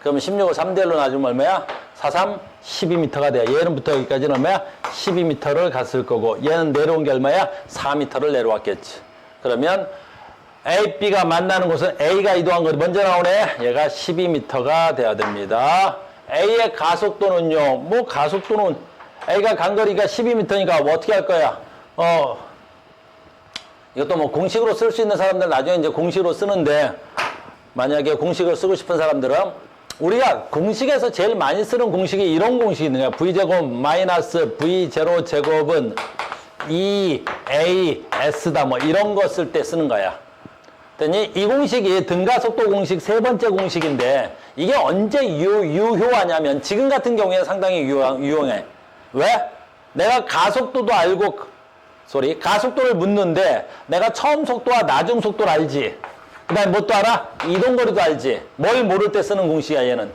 그럼 16을 3대 1로 나누면 얼마야? 4, 3, 12m가 돼. 얘는부터 여기까지는 얼마야? 12m를 갔을 거고, 얘는 내려온 게 얼마야? 4m를 내려왔겠지. 그러면 A, B가 만나는 곳은 A가 이동한 거리 먼저 나오네. 얘가 12m가 돼야 됩니다. A의 가속도는요, 뭐 가속도는 A가 간 거리가 12m니까 뭐 어떻게 할 거야? 이것도 뭐 공식으로 쓸 수 있는 사람들 나중에 이제 공식으로 쓰는데, 만약에 공식을 쓰고 싶은 사람들은 우리가 공식에서 제일 많이 쓰는 공식이 이런 공식이 있는 거야. V제곱 마이너스 V0 제곱은 2AS다. 뭐 이런 거 쓸 때 쓰는 거야. 됐니? 이 공식이 등가속도 공식 세 번째 공식인데, 이게 언제 유효하냐면 지금 같은 경우에 상당히 유용해. 왜? 내가 가속도도 알고, 가속도를 묻는데 내가 처음 속도와 나중 속도를 알지. 그 다음에 뭣도 알아? 이동거리도 알지. 뭘 모를 때 쓰는 공식이야, 얘는.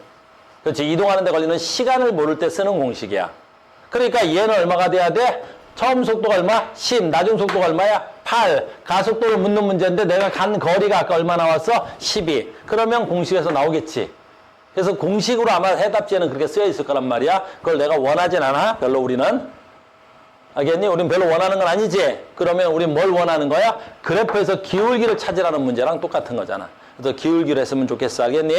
그렇지. 이동하는 데 걸리는 시간을 모를 때 쓰는 공식이야. 그러니까 얘는 얼마가 돼야 돼? 처음 속도가 얼마? 10. 나중 속도가 얼마야? 8. 가속도를 묻는 문제인데 내가 간 거리가 아까 얼마 나왔어? 12. 그러면 공식에서 나오겠지. 그래서 공식으로 아마 해답지에는 그렇게 쓰여 있을 거란 말이야. 그걸 내가 원하진 않아. 별로 우리는. 알겠니? 우린 별로 원하는 건 아니지? 그러면 우린 뭘 원하는 거야? 그래프에서 기울기를 찾으라는 문제랑 똑같은 거잖아. 그래서 기울기를 했으면 좋겠어. 알겠니?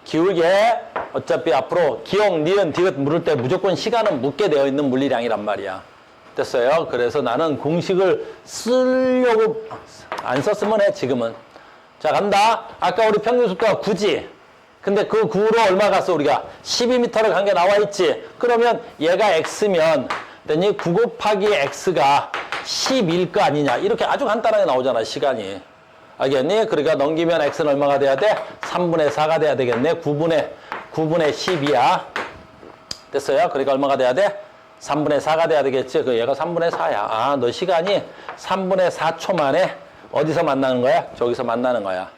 기울기에 어차피 앞으로 기억, 니은, 디귿 물을 때 무조건 시간은 묻게 되어 있는 물리량이란 말이야. 됐어요? 그래서 나는 공식을 쓰려고 안 썼으면 해, 지금은. 자, 간다. 아까 우리 평균 속도가 9지? 근데 그 9로 얼마 갔어, 우리가? 12m를 간 게 나와 있지? 그러면 얘가 X면, 9 곱하기 X가 10일 거 아니냐. 이렇게 아주 간단하게 나오잖아, 시간이. 알겠니? 그러니까 넘기면 X는 얼마가 돼야 돼? 3분의 4가 돼야 되겠네. 9분의 10이야. 됐어요? 그러니까 얼마가 돼야 돼? 3분의 4가 돼야 되겠지? 그 얘가 3분의 4야. 아, 너 시간이 3분의 4초 만에 어디서 만나는 거야? 저기서 만나는 거야.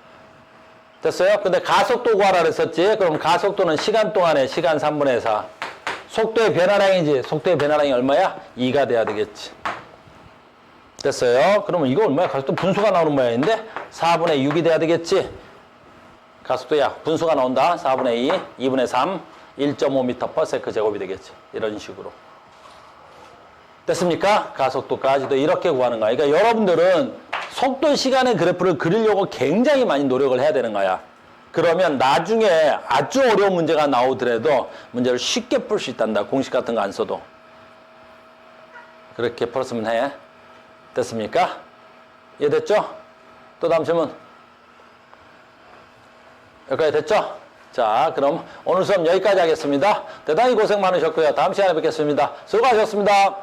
됐어요? 근데 가속도 구하라 그랬었지? 그럼 가속도는 시간 동안에 시간 3분의 4. 속도의 변화량이지. 속도의 변화량이 얼마야? 2가 돼야 되겠지. 됐어요? 그러면 이거 얼마야? 가속도 분수가 나오는 모양인데 4분의 6이 돼야 되겠지. 가속도야. 분수가 나온다. 4분의 2, 2분의 3, 1.5m/s 제곱이 되겠지. 이런 식으로. 됐습니까? 가속도까지도 이렇게 구하는 거야. 그러니까 여러분들은 속도 시간의 그래프를 그리려고 굉장히 많이 노력을 해야 되는 거야. 그러면 나중에 아주 어려운 문제가 나오더라도 문제를 쉽게 풀 수 있단다. 공식 같은 거 안 써도. 그렇게 풀었으면 해. 됐습니까? 이해됐죠? 또 다음 질문. 여기까지 됐죠? 자, 그럼 오늘 수업 여기까지 하겠습니다. 대단히 고생 많으셨고요. 다음 시간에 뵙겠습니다. 수고하셨습니다.